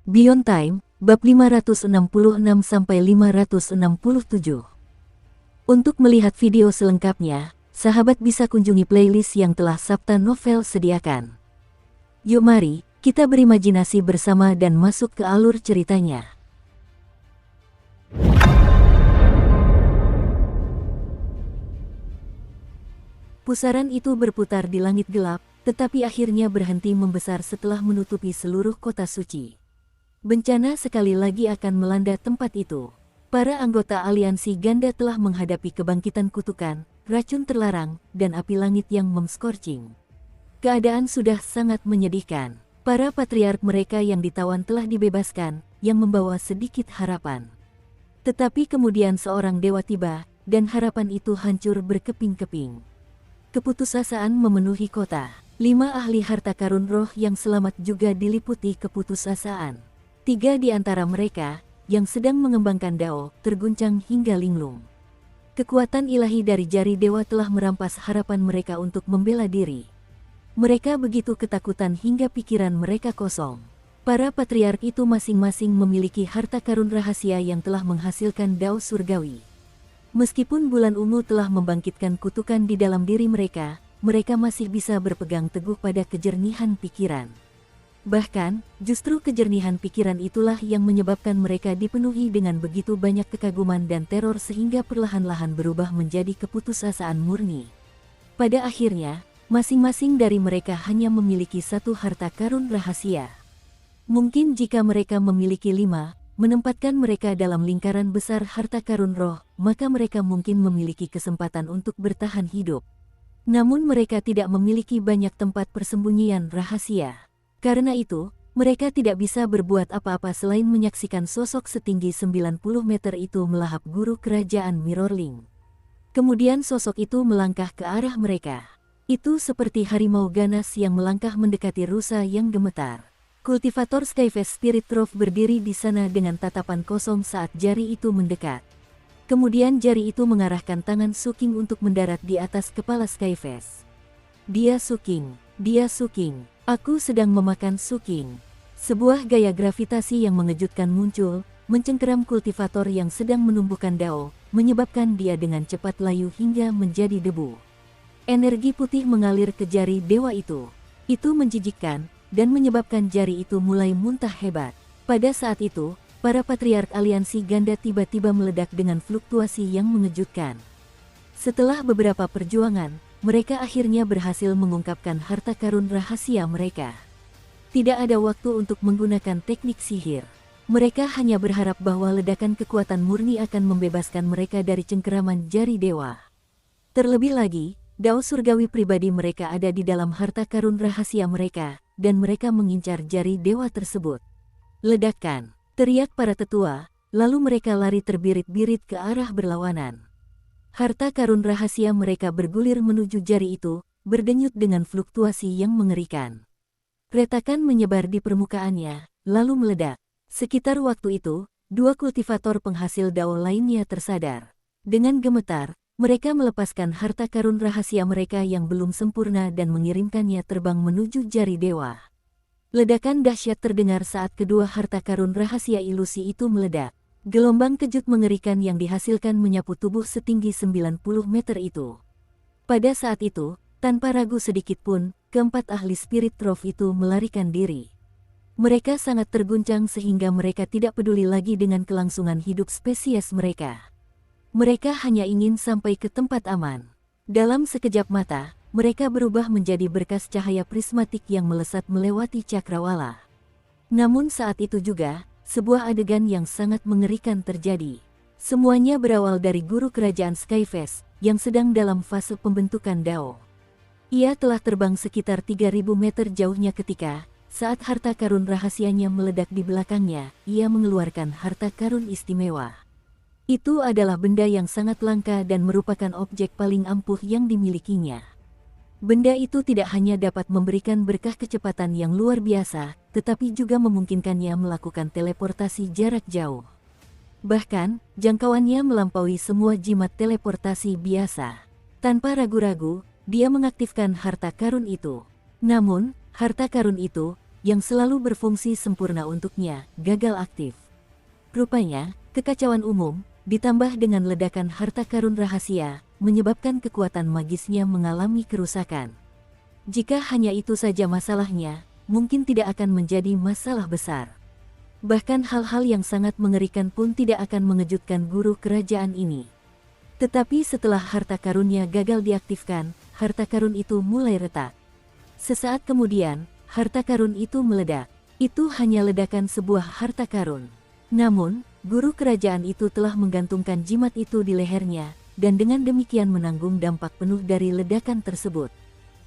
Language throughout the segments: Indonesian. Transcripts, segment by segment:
Beyond Time, bab 566-567. Untuk melihat video selengkapnya, sahabat bisa kunjungi playlist yang telah Sabta Novel sediakan. Yuk mari, kita berimajinasi bersama dan masuk ke alur ceritanya. Pusaran itu berputar di langit gelap, tetapi akhirnya berhenti membesar setelah menutupi seluruh kota suci. Bencana sekali lagi akan melanda tempat itu. Para anggota aliansi ganda telah menghadapi kebangkitan kutukan, racun terlarang, dan api langit yang memscorching. Keadaan sudah sangat menyedihkan. Para patriark mereka yang ditawan telah dibebaskan, yang membawa sedikit harapan. Tetapi kemudian seorang dewa tiba, dan harapan itu hancur berkeping-keping. Keputusasaan memenuhi kota. 5 ahli harta karun roh yang selamat juga diliputi keputusasaan. 3 di antara mereka, yang sedang mengembangkan dao, terguncang hingga linglung. Kekuatan ilahi dari jari dewa telah merampas harapan mereka untuk membela diri. Mereka begitu ketakutan hingga pikiran mereka kosong. Para patriark itu masing-masing memiliki harta karun rahasia yang telah menghasilkan dao surgawi. Meskipun bulan ungu telah membangkitkan kutukan di dalam diri mereka, mereka masih bisa berpegang teguh pada kejernihan pikiran. Bahkan, justru kejernihan pikiran itulah yang menyebabkan mereka dipenuhi dengan begitu banyak kekaguman dan teror sehingga perlahan-lahan berubah menjadi keputusasaan murni. Pada akhirnya, masing-masing dari mereka hanya memiliki satu harta karun rahasia. Mungkin jika mereka memiliki 5, menempatkan mereka dalam lingkaran besar harta karun roh, maka mereka mungkin memiliki kesempatan untuk bertahan hidup. Namun mereka tidak memiliki banyak tempat persembunyian rahasia. Karena itu, mereka tidak bisa berbuat apa-apa selain menyaksikan sosok setinggi 90 meter itu melahap guru kerajaan Mirrorling. Kemudian sosok itu melangkah ke arah mereka. Itu seperti harimau ganas yang melangkah mendekati rusa yang gemetar. Kultivator Skyfest Spirit Trove berdiri di sana dengan tatapan kosong saat jari itu mendekat. Kemudian jari itu mengarahkan tangan Suking untuk mendarat di atas kepala Skyfest. Dia Suking, aku sedang memakan Suking. Sebuah gaya gravitasi yang mengejutkan muncul, mencengkeram kultivator yang sedang menumbuhkan dao, menyebabkan dia dengan cepat layu hingga menjadi debu. Energi putih mengalir ke jari dewa itu. Itu menjijikkan, dan menyebabkan jari itu mulai muntah hebat. Pada saat itu, para patriark aliansi ganda tiba-tiba meledak dengan fluktuasi yang mengejutkan. Setelah beberapa perjuangan, mereka akhirnya berhasil mengungkapkan harta karun rahasia mereka. Tidak ada waktu untuk menggunakan teknik sihir. Mereka hanya berharap bahwa ledakan kekuatan murni akan membebaskan mereka dari cengkeraman jari dewa. Terlebih lagi, dao surgawi pribadi mereka ada di dalam harta karun rahasia mereka, dan mereka mengincar jari dewa tersebut. Ledakan, teriak para tetua, lalu mereka lari terbirit-birit ke arah berlawanan. Harta karun rahasia mereka bergulir menuju jari itu, berdenyut dengan fluktuasi yang mengerikan. Retakan menyebar di permukaannya, lalu meledak. Sekitar waktu itu, 2 kultivator penghasil dao lainnya tersadar. Dengan gemetar, mereka melepaskan harta karun rahasia mereka yang belum sempurna dan mengirimkannya terbang menuju jari dewa. Ledakan dahsyat terdengar saat kedua harta karun rahasia ilusi itu meledak. Gelombang kejut mengerikan yang dihasilkan menyapu tubuh setinggi 90 meter itu. Pada saat itu, tanpa ragu sedikit pun, keempat ahli Spirit Trove itu melarikan diri. Mereka sangat terguncang sehingga mereka tidak peduli lagi dengan kelangsungan hidup spesies mereka. Mereka hanya ingin sampai ke tempat aman. Dalam sekejap mata, mereka berubah menjadi berkas cahaya prismatik yang melesat melewati cakrawala. Namun saat itu juga, sebuah adegan yang sangat mengerikan terjadi. Semuanya berawal dari guru kerajaan Skyfest, yang sedang dalam fase pembentukan dao. Ia telah terbang sekitar 3000 meter jauhnya ketika, saat harta karun rahasianya meledak di belakangnya, ia mengeluarkan harta karun istimewa. Itu adalah benda yang sangat langka dan merupakan objek paling ampuh yang dimilikinya. Benda itu tidak hanya dapat memberikan berkah kecepatan yang luar biasa, tetapi juga memungkinkannya melakukan teleportasi jarak jauh. Bahkan, jangkauannya melampaui semua jimat teleportasi biasa. Tanpa ragu-ragu, dia mengaktifkan harta karun itu. Namun, harta karun itu yang selalu berfungsi sempurna untuknya, gagal aktif. Rupanya, kekacauan umum, ditambah dengan ledakan harta karun rahasia, menyebabkan kekuatan magisnya mengalami kerusakan. Jika hanya itu saja masalahnya, mungkin tidak akan menjadi masalah besar. Bahkan hal-hal yang sangat mengerikan pun tidak akan mengejutkan guru kerajaan ini. Tetapi setelah harta karunnya gagal diaktifkan, harta karun itu mulai retak. Sesaat kemudian, harta karun itu meledak. Itu hanya ledakan sebuah harta karun. Namun, guru kerajaan itu telah menggantungkan jimat itu di lehernya, dan dengan demikian menanggung dampak penuh dari ledakan tersebut.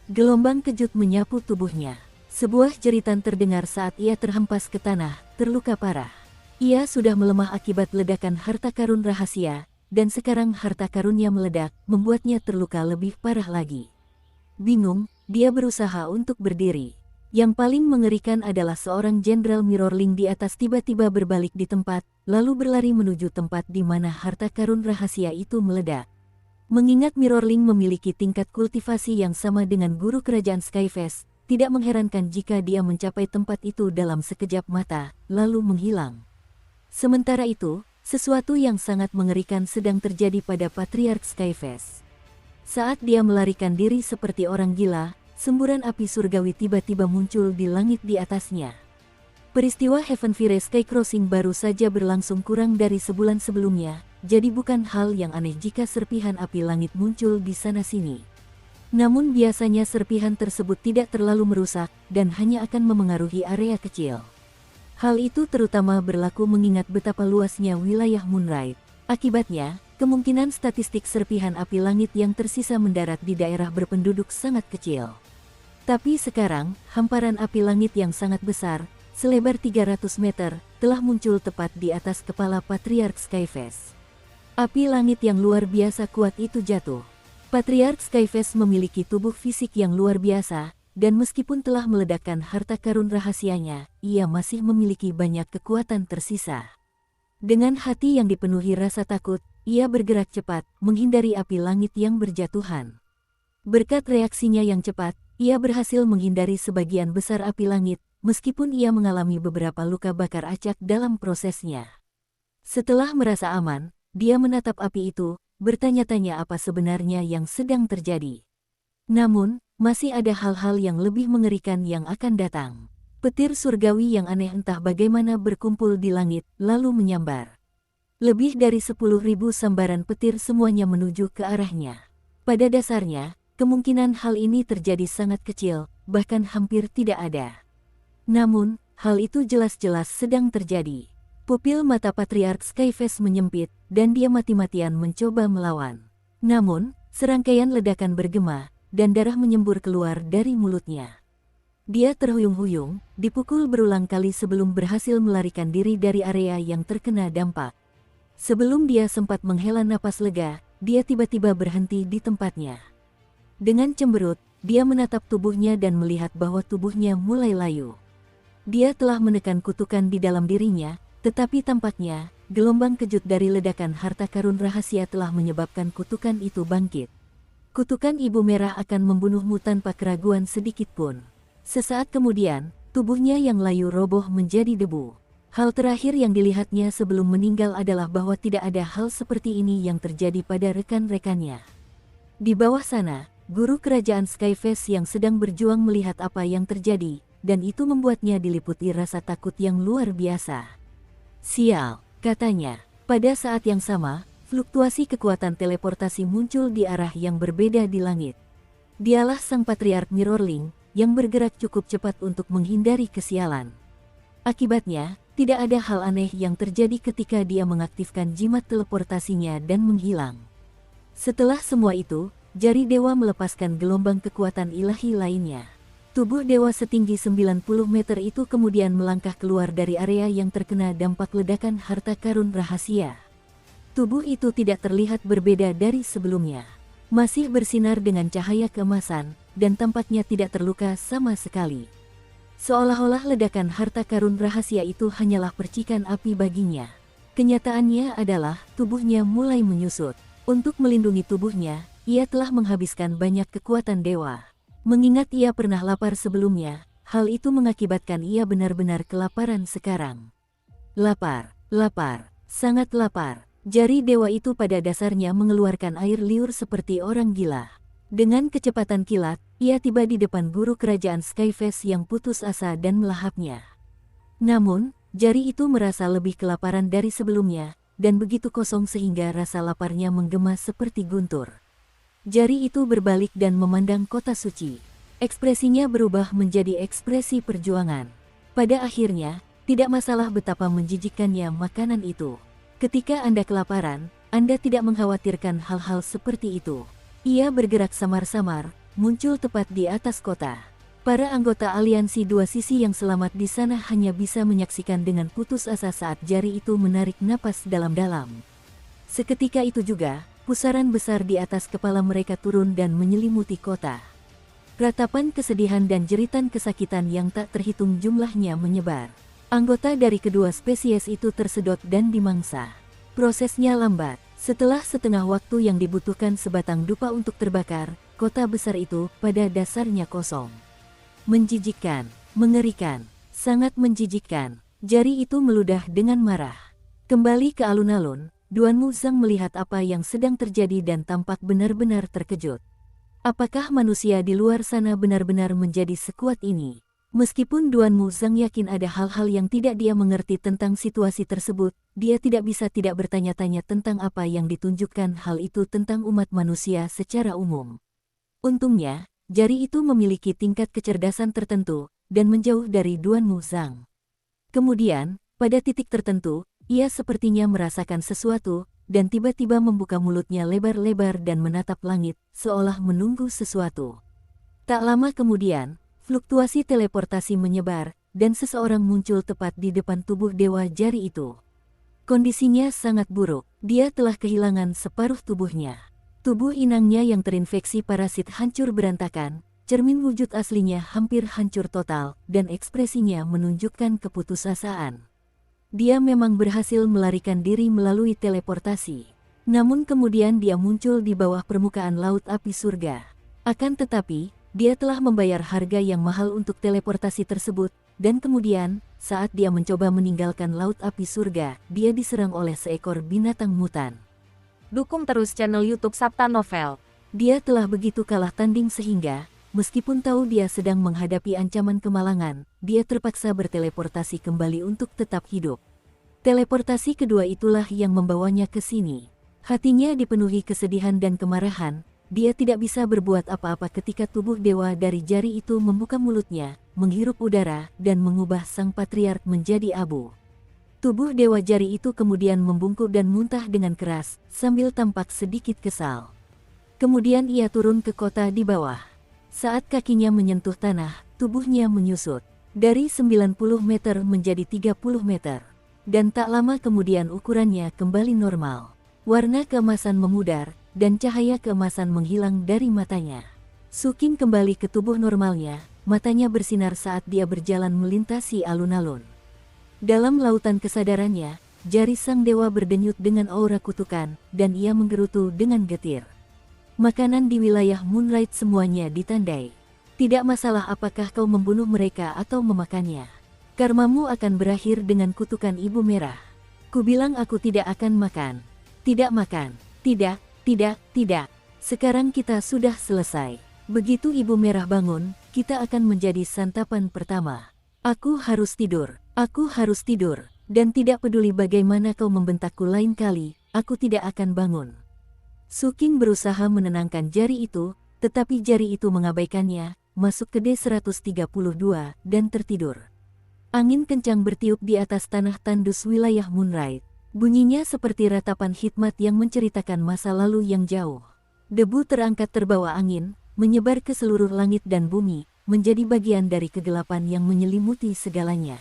Gelombang kejut menyapu tubuhnya. Sebuah jeritan terdengar saat ia terhempas ke tanah, terluka parah. Ia sudah melemah akibat ledakan harta karun rahasia, dan sekarang harta karunnya meledak, membuatnya terluka lebih parah lagi. Bingung, dia berusaha untuk berdiri. Yang paling mengerikan adalah seorang jenderal Mirrorling di atas tiba-tiba berbalik di tempat, lalu berlari menuju tempat di mana harta karun rahasia itu meledak. Mengingat Mirrorling memiliki tingkat kultivasi yang sama dengan guru kerajaan Skyfest, tidak mengherankan jika dia mencapai tempat itu dalam sekejap mata, lalu menghilang. Sementara itu, sesuatu yang sangat mengerikan sedang terjadi pada Patriark Skyfest. Saat dia melarikan diri seperti orang gila, semburan api surgawi tiba-tiba muncul di langit di atasnya. Peristiwa Heaven Fire Sky Crossing baru saja berlangsung kurang dari sebulan sebelumnya, jadi bukan hal yang aneh jika serpihan api langit muncul di sana-sini. Namun biasanya serpihan tersebut tidak terlalu merusak, dan hanya akan memengaruhi area kecil. Hal itu terutama berlaku mengingat betapa luasnya wilayah Moonlight. Akibatnya, kemungkinan statistik serpihan api langit yang tersisa mendarat di daerah berpenduduk sangat kecil. Tapi sekarang, hamparan api langit yang sangat besar, selebar 300 meter, telah muncul tepat di atas kepala Patriark Skyfest. Api langit yang luar biasa kuat itu jatuh. Patriark Skyfest memiliki tubuh fisik yang luar biasa, dan meskipun telah meledakkan harta karun rahasianya, ia masih memiliki banyak kekuatan tersisa. Dengan hati yang dipenuhi rasa takut, ia bergerak cepat, menghindari api langit yang berjatuhan. Berkat reaksinya yang cepat, ia berhasil menghindari sebagian besar api langit, meskipun ia mengalami beberapa luka bakar acak dalam prosesnya. Setelah merasa aman, dia menatap api itu, bertanya-tanya apa sebenarnya yang sedang terjadi. Namun, masih ada hal-hal yang lebih mengerikan yang akan datang. Petir surgawi yang aneh entah bagaimana berkumpul di langit, lalu menyambar. Lebih dari 10.000 sambaran petir semuanya menuju ke arahnya. Pada dasarnya, kemungkinan hal ini terjadi sangat kecil, bahkan hampir tidak ada. Namun, hal itu jelas-jelas sedang terjadi. Pupil mata Patriark Skyfest menyempit, dan dia mati-matian mencoba melawan. Namun, serangkaian ledakan bergema, dan darah menyembur keluar dari mulutnya. Dia terhuyung-huyung, dipukul berulang kali sebelum berhasil melarikan diri dari area yang terkena dampak. Sebelum dia sempat menghela napas lega, dia tiba-tiba berhenti di tempatnya. Dengan cemberut, dia menatap tubuhnya dan melihat bahwa tubuhnya mulai layu. Dia telah menekan kutukan di dalam dirinya, tetapi tampaknya, gelombang kejut dari ledakan harta karun rahasia telah menyebabkan kutukan itu bangkit. Kutukan Ibu Merah akan membunuhmu tanpa keraguan sedikit pun. Sesaat kemudian, tubuhnya yang layu roboh menjadi debu. Hal terakhir yang dilihatnya sebelum meninggal adalah bahwa tidak ada hal seperti ini yang terjadi pada rekan-rekannya. Di bawah sana, guru kerajaan Skyfest yang sedang berjuang melihat apa yang terjadi, dan itu membuatnya diliputi rasa takut yang luar biasa. Sial, katanya. Pada saat yang sama, fluktuasi kekuatan teleportasi muncul di arah yang berbeda di langit. Dialah sang Patriark Mirrorling, yang bergerak cukup cepat untuk menghindari kesialan. Akibatnya, tidak ada hal aneh yang terjadi ketika dia mengaktifkan jimat teleportasinya dan menghilang. Setelah semua itu, jari dewa melepaskan gelombang kekuatan ilahi lainnya. Tubuh dewa setinggi 90 meter itu kemudian melangkah keluar dari area yang terkena dampak ledakan harta karun rahasia. Tubuh itu tidak terlihat berbeda dari sebelumnya. Masih bersinar dengan cahaya keemasan, dan tampaknya tidak terluka sama sekali. Seolah-olah ledakan harta karun rahasia itu hanyalah percikan api baginya. Kenyataannya adalah, tubuhnya mulai menyusut. Untuk melindungi tubuhnya, ia telah menghabiskan banyak kekuatan dewa. Mengingat ia pernah lapar sebelumnya, hal itu mengakibatkan ia benar-benar kelaparan sekarang. Lapar, lapar, sangat lapar. Jari dewa itu pada dasarnya mengeluarkan air liur seperti orang gila. Dengan kecepatan kilat, ia tiba di depan guru kerajaan Skyface yang putus asa dan melahapnya. Namun, jari itu merasa lebih kelaparan dari sebelumnya, dan begitu kosong sehingga rasa laparnya menggema seperti guntur. Jari itu berbalik dan memandang kota suci. Ekspresinya berubah menjadi ekspresi perjuangan. Pada akhirnya, tidak masalah betapa menjijikkannya makanan itu. Ketika Anda kelaparan, Anda tidak mengkhawatirkan hal-hal seperti itu. Ia bergerak samar-samar, muncul tepat di atas kota. Para anggota aliansi dua sisi yang selamat di sana hanya bisa menyaksikan dengan putus asa saat jari itu menarik napas dalam-dalam. Seketika itu juga, pusaran besar di atas kepala mereka turun dan menyelimuti kota. Ratapan kesedihan dan jeritan kesakitan yang tak terhitung jumlahnya menyebar. Anggota dari kedua spesies itu tersedot dan dimangsa. Prosesnya lambat. Setelah setengah waktu yang dibutuhkan sebatang dupa untuk terbakar, kota besar itu pada dasarnya kosong. Menjijikkan, mengerikan, sangat menjijikkan. Jari itu meludah dengan marah. Kembali ke alun-alun, Duan Muzang melihat apa yang sedang terjadi dan tampak benar-benar terkejut. Apakah manusia di luar sana benar-benar menjadi sekuat ini? Meskipun Duan Muzang yakin ada hal-hal yang tidak dia mengerti tentang situasi tersebut, dia tidak bisa tidak bertanya-tanya tentang apa yang ditunjukkan hal itu tentang umat manusia secara umum. Untungnya, jari itu memiliki tingkat kecerdasan tertentu, dan menjauh dari Duan Muzang. Kemudian, pada titik tertentu, ia sepertinya merasakan sesuatu, dan tiba-tiba membuka mulutnya lebar-lebar dan menatap langit, seolah menunggu sesuatu. Tak lama kemudian, fluktuasi teleportasi menyebar, dan seseorang muncul tepat di depan tubuh dewa jari itu. Kondisinya sangat buruk, dia telah kehilangan separuh tubuhnya. Tubuh inangnya yang terinfeksi parasit hancur berantakan, cermin wujud aslinya hampir hancur total, dan ekspresinya menunjukkan keputusasaan. Dia memang berhasil melarikan diri melalui teleportasi. Namun kemudian dia muncul di bawah permukaan laut api surga. Akan tetapi, dia telah membayar harga yang mahal untuk teleportasi tersebut, dan kemudian, saat dia mencoba meninggalkan laut api surga, dia diserang oleh seekor binatang mutan. Dukung terus channel YouTube Sabta Novel. Dia telah begitu kalah tanding sehingga, meskipun tahu dia sedang menghadapi ancaman kemalangan, dia terpaksa berteleportasi kembali untuk tetap hidup. Teleportasi kedua itulah yang membawanya ke sini. Hatinya dipenuhi kesedihan dan kemarahan. Dia tidak bisa berbuat apa-apa ketika tubuh dewa dari jari itu membuka mulutnya, menghirup udara, dan mengubah sang patriark menjadi abu. Tubuh dewa jari itu kemudian membungkuk dan muntah dengan keras, sambil tampak sedikit kesal. Kemudian ia turun ke kota di bawah. Saat kakinya menyentuh tanah, tubuhnya menyusut. Dari 90 meter menjadi 30 meter. Dan tak lama kemudian ukurannya kembali normal. Warna keemasan memudar, dan cahaya keemasan menghilang dari matanya. Suking kembali ke tubuh normalnya, matanya bersinar saat dia berjalan melintasi alun-alun. Dalam lautan kesadarannya, jari sang dewa berdenyut dengan aura kutukan, dan ia menggerutu dengan getir. Makanan di wilayah Moonlight semuanya ditandai. Tidak masalah apakah kau membunuh mereka atau memakannya. Karmamu akan berakhir dengan kutukan Ibu Merah. Kubilang aku tidak akan makan. Tidak makan. Tidak. Tidak. Sekarang kita sudah selesai. Begitu Ibu Merah bangun, kita akan menjadi santapan pertama. Aku harus tidur. Dan tidak peduli bagaimana kau membentakku lain kali, aku tidak akan bangun. Suking berusaha menenangkan jari itu, tetapi jari itu mengabaikannya, masuk ke D132, dan tertidur. Angin kencang bertiup di atas tanah tandus wilayah Moonlight. Bunyinya seperti ratapan hikmat yang menceritakan masa lalu yang jauh. Debu terangkat terbawa angin, menyebar ke seluruh langit dan bumi, menjadi bagian dari kegelapan yang menyelimuti segalanya.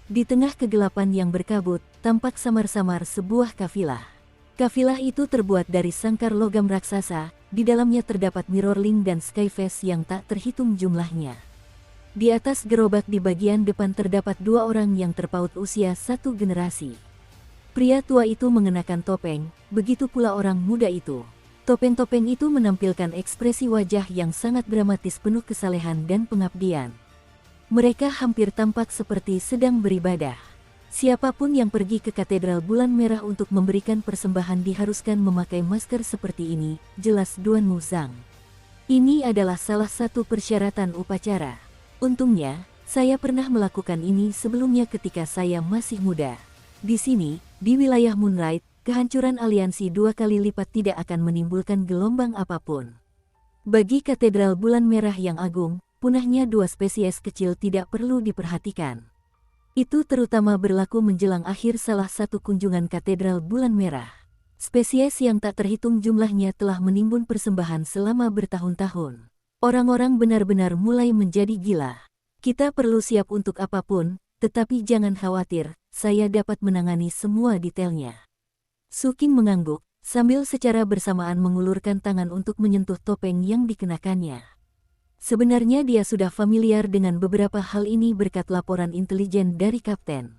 Di tengah kegelapan yang berkabut, tampak samar-samar sebuah kafilah. Kafilah itu terbuat dari sangkar logam raksasa, di dalamnya terdapat Mirrorling dan Skyface yang tak terhitung jumlahnya. Di atas gerobak di bagian depan terdapat dua orang yang terpaut usia satu generasi. Pria tua itu mengenakan topeng, begitu pula orang muda itu. Topeng-topeng itu menampilkan ekspresi wajah yang sangat dramatis penuh kesalehan dan pengabdian. Mereka hampir tampak seperti sedang beribadah. Siapapun yang pergi ke Katedral Bulan Merah untuk memberikan persembahan diharuskan memakai masker seperti ini, jelas Duan Muzang. Ini adalah salah satu persyaratan upacara. Untungnya, saya pernah melakukan ini sebelumnya ketika saya masih muda. Di sini, di wilayah Moonlight, kehancuran aliansi 2 kali lipat tidak akan menimbulkan gelombang apapun. Bagi Katedral Bulan Merah yang agung, punahnya 2 spesies kecil tidak perlu diperhatikan. Itu terutama berlaku menjelang akhir salah satu kunjungan Katedral Bulan Merah. Spesies yang tak terhitung jumlahnya telah menimbun persembahan selama bertahun-tahun. Orang-orang benar-benar mulai menjadi gila. Kita perlu siap untuk apapun, tetapi jangan khawatir, saya dapat menangani semua detailnya. Su Qing mengangguk, sambil secara bersamaan mengulurkan tangan untuk menyentuh topeng yang dikenakannya. Sebenarnya dia sudah familiar dengan beberapa hal ini berkat laporan intelijen dari Kapten.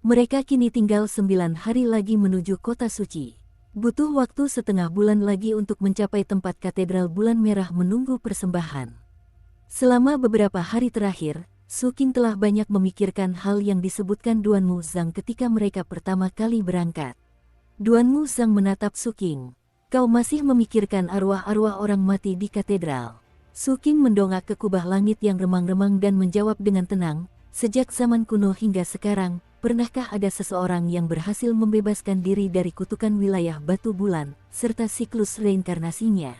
Mereka kini tinggal 9 hari lagi menuju Kota Suci. Butuh waktu setengah bulan lagi untuk mencapai tempat Katedral Bulan Merah menunggu persembahan. Selama beberapa hari terakhir, Su Qing telah banyak memikirkan hal yang disebutkan Duan Muzang ketika mereka pertama kali berangkat. Duan Muzang menatap Su Qing. Kau masih memikirkan arwah-arwah orang mati di katedral? Su Qing mendongak ke kubah langit yang remang-remang dan menjawab dengan tenang, sejak zaman kuno hingga sekarang, pernahkah ada seseorang yang berhasil membebaskan diri dari kutukan wilayah batu bulan, serta siklus reinkarnasinya?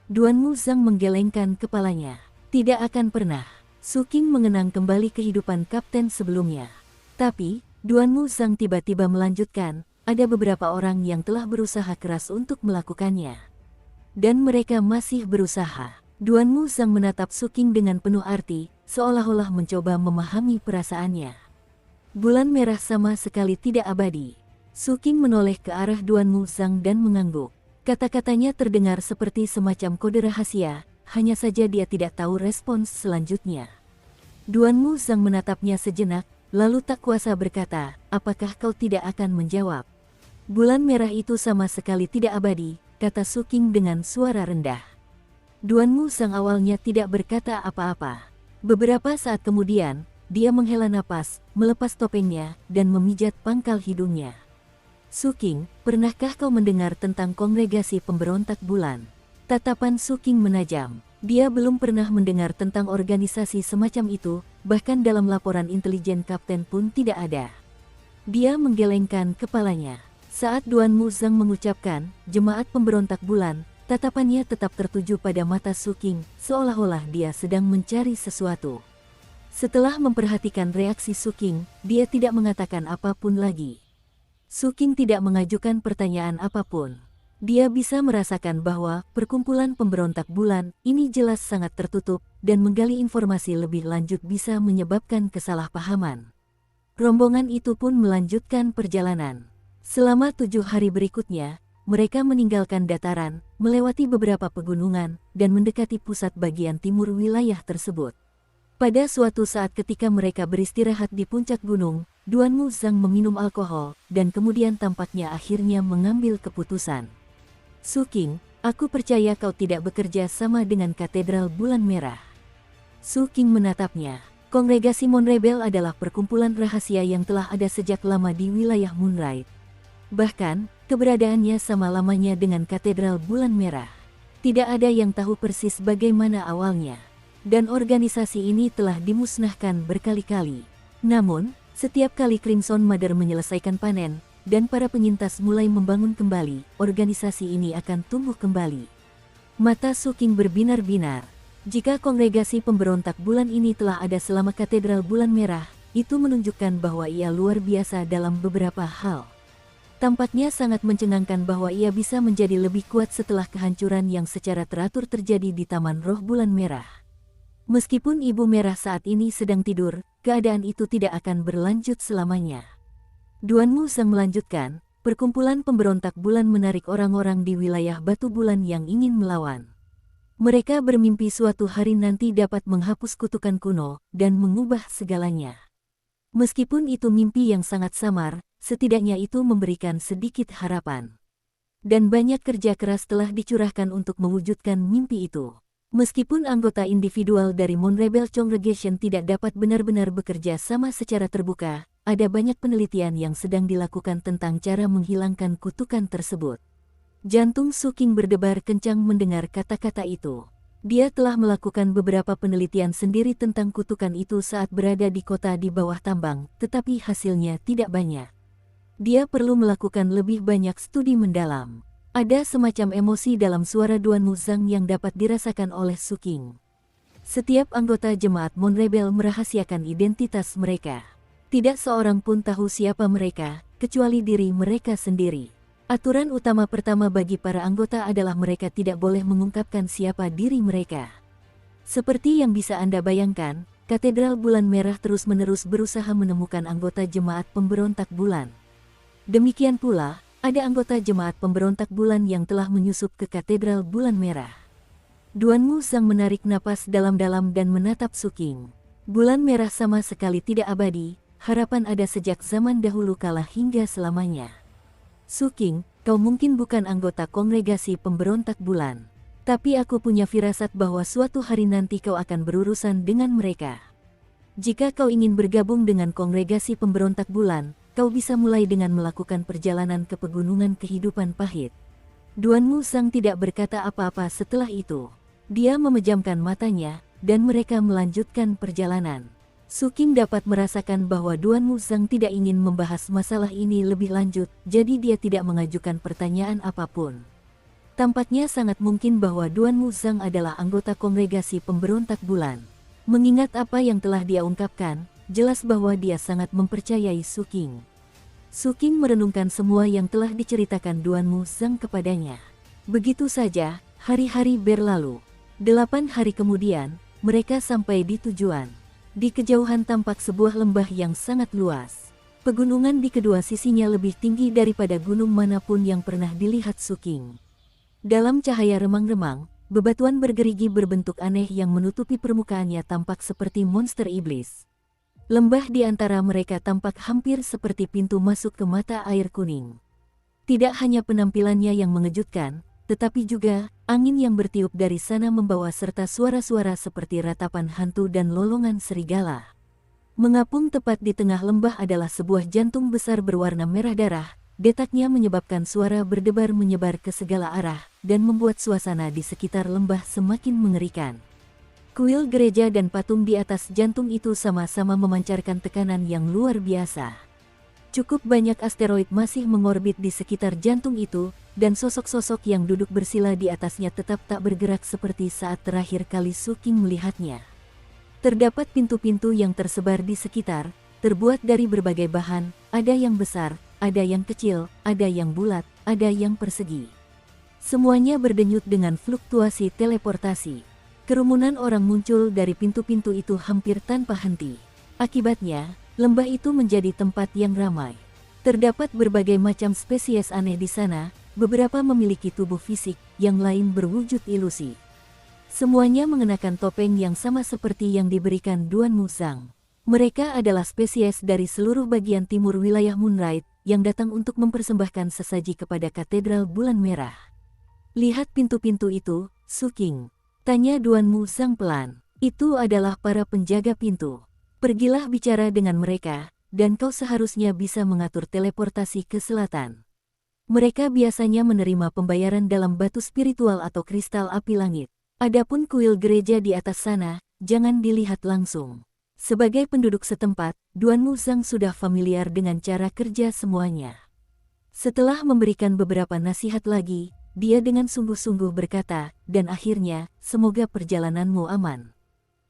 Duan Muzang menggelengkan kepalanya. Tidak akan pernah. Su Qing mengenang kembali kehidupan kapten sebelumnya. Tapi, Duan Muzang tiba-tiba melanjutkan, ada beberapa orang yang telah berusaha keras untuk melakukannya. Dan mereka masih berusaha. Duan Muzang menatap Su Qing dengan penuh arti, seolah-olah mencoba memahami perasaannya. Bulan merah sama sekali tidak abadi. Su Qing menoleh ke arah Duan Muzang dan mengangguk. Kata-katanya terdengar seperti semacam kode rahasia, hanya saja dia tidak tahu respons selanjutnya. Duan Muzang menatapnya sejenak, lalu tak kuasa berkata, apakah kau tidak akan menjawab? Bulan merah itu sama sekali tidak abadi, kata Su Qing dengan suara rendah. Duan Muzang awalnya tidak berkata apa-apa. Beberapa saat kemudian, dia menghela napas, melepas topengnya, dan memijat pangkal hidungnya. Su Qing, pernahkah kau mendengar tentang kongregasi pemberontak bulan? Tatapan Su Qing menajam. Dia belum pernah mendengar tentang organisasi semacam itu, bahkan dalam laporan intelijen kapten pun tidak ada. Dia menggelengkan kepalanya. Saat Duan Muzang mengucapkan, jemaat pemberontak bulan, tatapannya tetap tertuju pada mata Su Qing, seolah-olah dia sedang mencari sesuatu. Setelah memperhatikan reaksi Su Qing, dia tidak mengatakan apapun lagi. Su Qing tidak mengajukan pertanyaan apapun. Dia bisa merasakan bahwa perkumpulan pemberontak bulan ini jelas sangat tertutup, dan menggali informasi lebih lanjut bisa menyebabkan kesalahpahaman. Rombongan itu pun melanjutkan perjalanan. Selama 7 hari berikutnya, mereka meninggalkan dataran, melewati beberapa pegunungan, dan mendekati pusat bagian timur wilayah tersebut. Pada suatu saat ketika mereka beristirahat di puncak gunung, Duan Muzang meminum alkohol, dan kemudian tampaknya akhirnya mengambil keputusan. Su Qing, aku percaya kau tidak bekerja sama dengan Katedral Bulan Merah. Su Qing menatapnya. Kongregasi Mon Rebel adalah perkumpulan rahasia yang telah ada sejak lama di wilayah Moonlight. Bahkan, keberadaannya sama lamanya dengan Katedral Bulan Merah. Tidak ada yang tahu persis bagaimana awalnya. Dan organisasi ini telah dimusnahkan berkali-kali. Namun, setiap kali Crimson Mother menyelesaikan panen, dan para penyintas mulai membangun kembali, organisasi ini akan tumbuh kembali. Mata Su Qing berbinar-binar. Jika kongregasi pemberontak bulan ini telah ada selama Katedral Bulan Merah, itu menunjukkan bahwa ia luar biasa dalam beberapa hal. Tampaknya sangat mencengangkan bahwa ia bisa menjadi lebih kuat setelah kehancuran yang secara teratur terjadi di Taman Roh Bulan Merah. Meskipun Ibu Merah saat ini sedang tidur, keadaan itu tidak akan berlanjut selamanya. Duan Muzang melanjutkan, perkumpulan pemberontak bulan menarik orang-orang di wilayah batu bulan yang ingin melawan. Mereka bermimpi suatu hari nanti dapat menghapus kutukan kuno dan mengubah segalanya. Meskipun itu mimpi yang sangat samar, setidaknya itu memberikan sedikit harapan. Dan banyak kerja keras telah dicurahkan untuk mewujudkan mimpi itu. Meskipun anggota individual dari Moon Rebel Congregation tidak dapat benar-benar bekerja sama secara terbuka, ada banyak penelitian yang sedang dilakukan tentang cara menghilangkan kutukan tersebut. Jantung Suking berdebar kencang mendengar kata-kata itu. Dia telah melakukan beberapa penelitian sendiri tentang kutukan itu saat berada di kota di bawah tambang, tetapi hasilnya tidak banyak. Dia perlu melakukan lebih banyak studi mendalam. Ada semacam emosi dalam suara Duan Muzang yang dapat dirasakan oleh Suking. Setiap anggota jemaat Moon Rebel merahasiakan identitas mereka. Tidak seorang pun tahu siapa mereka, kecuali diri mereka sendiri. Aturan utama pertama bagi para anggota adalah mereka tidak boleh mengungkapkan siapa diri mereka. Seperti yang bisa Anda bayangkan, Katedral Bulan Merah terus-menerus berusaha menemukan anggota jemaat pemberontak bulan. Demikian pula, ada anggota jemaat pemberontak bulan yang telah menyusup ke Katedral Bulan Merah. Duan Muzang menarik napas dalam-dalam dan menatap Suking. Bulan Merah sama sekali tidak abadi, harapan ada sejak zaman dahulu kala hingga selamanya. Suking, kau mungkin bukan anggota kongregasi pemberontak bulan. Tapi aku punya firasat bahwa suatu hari nanti kau akan berurusan dengan mereka. Jika kau ingin bergabung dengan kongregasi pemberontak bulan, kau bisa mulai dengan melakukan perjalanan ke pegunungan kehidupan pahit. Duan Muzang tidak berkata apa-apa setelah itu. Dia memejamkan matanya, dan mereka melanjutkan perjalanan. Suking dapat merasakan bahwa Duan Muzang tidak ingin membahas masalah ini lebih lanjut, jadi dia tidak mengajukan pertanyaan apapun. Tampaknya sangat mungkin bahwa Duan Muzang adalah anggota kongregasi pemberontak bulan. Mengingat apa yang telah dia ungkapkan, jelas bahwa dia sangat mempercayai Suking. Suking merenungkan semua yang telah diceritakan Duan Muzang kepadanya. Begitu saja, hari-hari berlalu. 8 hari kemudian, mereka sampai di tujuan. Di kejauhan tampak sebuah lembah yang sangat luas. Pegunungan di kedua sisinya lebih tinggi daripada gunung manapun yang pernah dilihat Suking. Dalam cahaya remang-remang, bebatuan bergerigi berbentuk aneh yang menutupi permukaannya tampak seperti monster iblis. Lembah di antara mereka tampak hampir seperti pintu masuk ke mata air kuning. Tidak hanya penampilannya yang mengejutkan, tetapi juga angin yang bertiup dari sana membawa serta suara-suara seperti ratapan hantu dan lolongan serigala. Mengapung tepat di tengah lembah adalah sebuah jantung besar berwarna merah darah. Detaknya menyebabkan suara berdebar menyebar ke segala arah dan membuat suasana di sekitar lembah semakin mengerikan. Kuil gereja dan patung di atas jantung itu sama-sama memancarkan tekanan yang luar biasa. Cukup banyak asteroid masih mengorbit di sekitar jantung itu, dan sosok-sosok yang duduk bersila di atasnya tetap tak bergerak seperti saat terakhir kali Suking melihatnya. Terdapat pintu-pintu yang tersebar di sekitar, terbuat dari berbagai bahan, ada yang besar, ada yang kecil, ada yang bulat, ada yang persegi. Semuanya berdenyut dengan fluktuasi teleportasi. Kerumunan orang muncul dari pintu-pintu itu hampir tanpa henti. Akibatnya, lembah itu menjadi tempat yang ramai. Terdapat berbagai macam spesies aneh di sana, beberapa memiliki tubuh fisik, yang lain berwujud ilusi. Semuanya mengenakan topeng yang sama seperti yang diberikan Duan Muzang. Mereka adalah spesies dari seluruh bagian timur wilayah Moonlight, yang datang untuk mempersembahkan sesaji kepada Katedral Bulan Merah. Lihat pintu-pintu itu, Suking. Tanya Duan Muzang pelan. Itu adalah para penjaga pintu. Pergilah bicara dengan mereka, dan kau seharusnya bisa mengatur teleportasi ke selatan. Mereka biasanya menerima pembayaran dalam batu spiritual atau kristal api langit. Adapun kuil gereja di atas sana, jangan dilihat langsung. Sebagai penduduk setempat, Duan Muzang sudah familiar dengan cara kerja semuanya. Setelah memberikan beberapa nasihat lagi, dia dengan sungguh-sungguh berkata, dan akhirnya, semoga perjalananmu aman.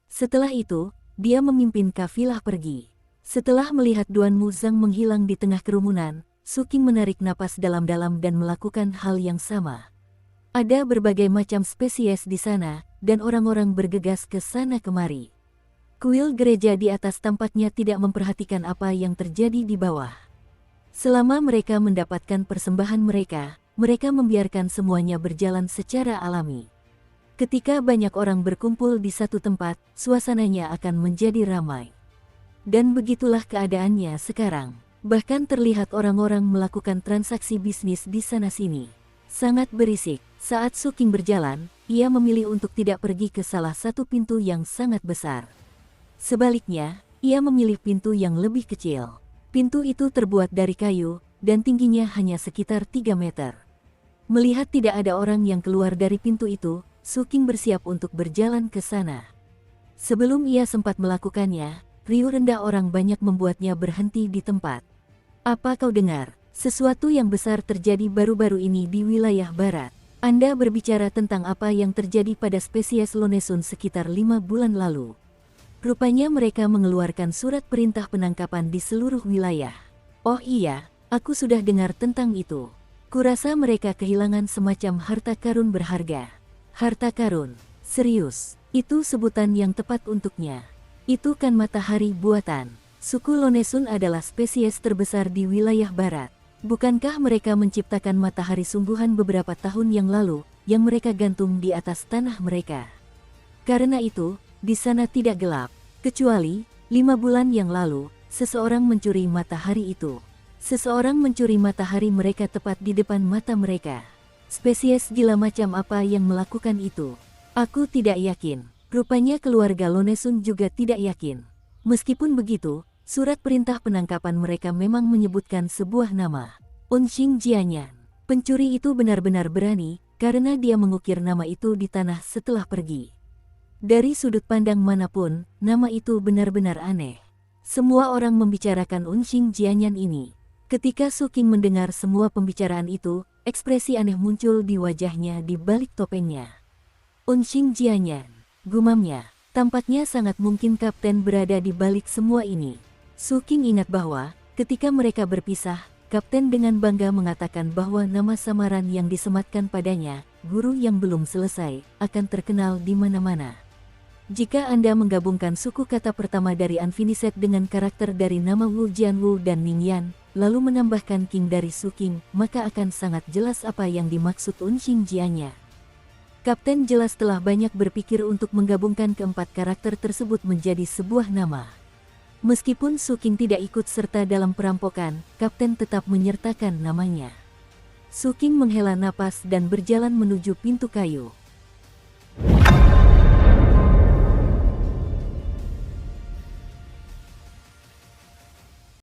Setelah itu, dia memimpin kafilah pergi. Setelah melihat Duan Muzang menghilang di tengah kerumunan, Suking menarik napas dalam-dalam dan melakukan hal yang sama. Ada berbagai macam spesies di sana, dan orang-orang bergegas ke sana kemari. Kuil gereja di atas tampaknya tidak memperhatikan apa yang terjadi di bawah. Selama mereka mendapatkan persembahan mereka, mereka membiarkan semuanya berjalan secara alami. Ketika banyak orang berkumpul di satu tempat, suasananya akan menjadi ramai. Dan begitulah keadaannya sekarang. Bahkan terlihat orang-orang melakukan transaksi bisnis di sana-sini. Sangat berisik. Saat Suking berjalan, ia memilih untuk tidak pergi ke salah satu pintu yang sangat besar. Sebaliknya, ia memilih pintu yang lebih kecil. Pintu itu terbuat dari kayu, dan tingginya hanya sekitar 3 meter. Melihat tidak ada orang yang keluar dari pintu itu, Su Qing bersiap untuk berjalan ke sana. Sebelum ia sempat melakukannya, riuh rendah orang banyak membuatnya berhenti di tempat. Apa kau dengar? Sesuatu yang besar terjadi baru-baru ini di wilayah barat. Anda berbicara tentang apa yang terjadi pada spesies Lonesun sekitar 5 bulan lalu. Rupanya mereka mengeluarkan surat perintah penangkapan di seluruh wilayah. Oh iya, aku sudah dengar tentang itu. Kurasa mereka kehilangan semacam harta karun berharga. Harta karun, serius, itu sebutan yang tepat untuknya. Itu kan matahari buatan. Suku Lonesun adalah spesies terbesar di wilayah barat. Bukankah mereka menciptakan matahari sungguhan beberapa tahun yang lalu, yang mereka gantung di atas tanah mereka? Karena itu, di sana tidak gelap. Kecuali, 5 bulan yang lalu, seseorang mencuri matahari itu. Seseorang mencuri matahari mereka tepat di depan mata mereka. Spesies gila macam apa yang melakukan itu? Aku tidak yakin. Rupanya keluarga Lonesun juga tidak yakin. Meskipun begitu, surat perintah penangkapan mereka memang menyebutkan sebuah nama. Onxing Jianyan. Pencuri itu benar-benar berani, karena dia mengukir nama itu di tanah setelah pergi. Dari sudut pandang manapun, nama itu benar-benar aneh. Semua orang membicarakan Onxing Jianyan ini. Ketika Su Qing mendengar semua pembicaraan itu, ekspresi aneh muncul di wajahnya di balik topengnya. Onxing Jianyan, gumamnya, tampaknya sangat mungkin kapten berada di balik semua ini. Su Qing ingat bahwa, ketika mereka berpisah, kapten dengan bangga mengatakan bahwa nama samaran yang disematkan padanya, guru yang belum selesai, akan terkenal di mana-mana. Jika Anda menggabungkan suku kata pertama dari Unfinished dengan karakter dari nama Wu Jianwu dan Ningyan, lalu menambahkan King dari Su Qing, maka akan sangat jelas apa yang dimaksud Onxing Jianyan. Kapten jelas telah banyak berpikir untuk menggabungkan keempat karakter tersebut menjadi sebuah nama. Meskipun Su Qing tidak ikut serta dalam perampokan, kapten tetap menyertakan namanya. Su Qing menghela napas dan berjalan menuju pintu kayu.